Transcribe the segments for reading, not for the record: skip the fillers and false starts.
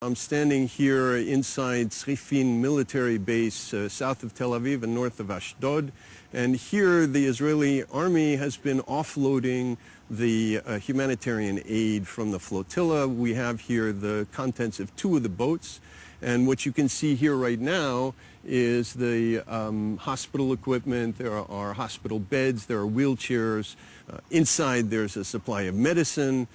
I'm standing here inside Srifin military base south of Tel Aviv and north of Ashdod. And here the Israeli army has been offloading the humanitarian aid from the flotilla. We have here the contents of 2 of the boats. And what you can see here right now is the hospital equipment. There are hospital beds, there are wheelchairs. Inside there's a supply of medicine.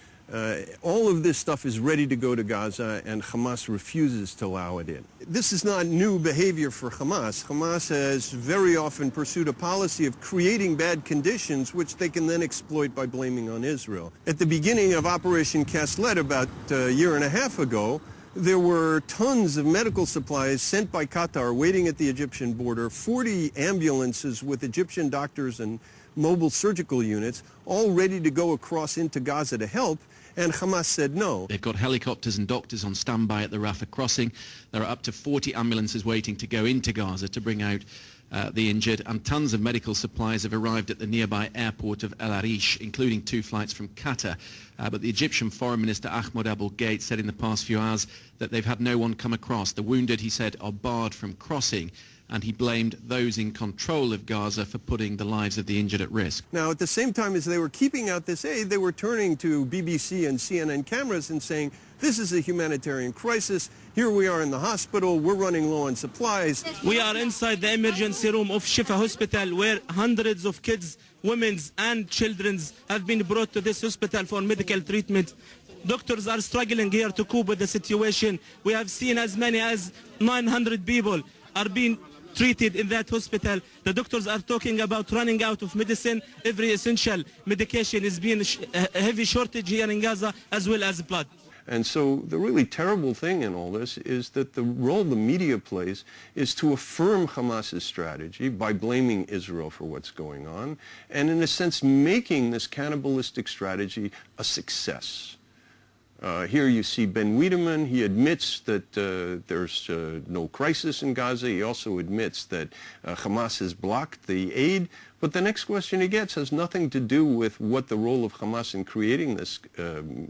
All of this stuff is ready to go to Gaza, and Hamas refuses to allow it in. This is not new behavior for Hamas. Hamas has very often pursued a policy of creating bad conditions, which they can then exploit by blaming on Israel. At the beginning of Operation Cast Lead about a year and a half ago, there were tons of medical supplies sent by Qatar waiting at the Egyptian border, 40 ambulances with Egyptian doctors and mobile surgical units, all ready to go across into Gaza to help, and Hamas said no. They've got helicopters and doctors on standby at the Rafah crossing. There are up to 40 ambulances waiting to go into Gaza to bring out the injured, and tons of medical supplies have arrived at the nearby airport of El Arish, including 2 flights from Qatar. But the Egyptian Foreign Minister Ahmed Abul-Gheit said in the past few hours that they've had no one come across. The wounded, he said, are barred from crossing, and he blamed those in control of Gaza for putting the lives of the injured at risk. Now, at the same time as they were keeping out this aid, they were turning to BBC and CNN cameras and saying, this is a humanitarian crisis. Here we are in the hospital. We're running low on supplies. We are inside the emergency room of Shifa Hospital, where hundreds of kids, women and children have been brought to this hospital for medical treatment. Doctors are struggling here to cope with the situation. We have seen as many as 900 people are being treated in that hospital. The doctors are talking about running out of medicine. Every essential medication is being a heavy shortage here in Gaza, as well as blood. And so the really terrible thing in all this is that the role the media plays is to affirm Hamas's strategy by blaming Israel for what's going on, and in a sense making this cannibalistic strategy a success. Here you see Ben Wiedemann. He admits that there's no crisis in Gaza. He also admits that Hamas has blocked the aid. But the next question he gets has nothing to do with what the role of Hamas in creating this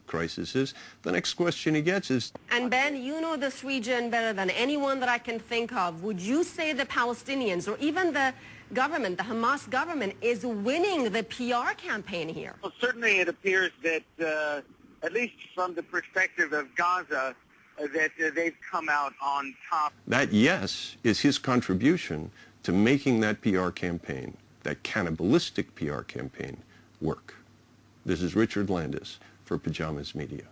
crisis is. The next question he gets is... And Ben, you know this region better than anyone that I can think of. Would you say the Palestinians or even the government, the Hamas government, is winning the PR campaign here? Well, certainly it appears that... at least from the perspective of Gaza, that they've come out on top. That, yes, is his contribution to making that PR campaign, that cannibalistic PR campaign, work. This is Richard Landis for Pajamas Media.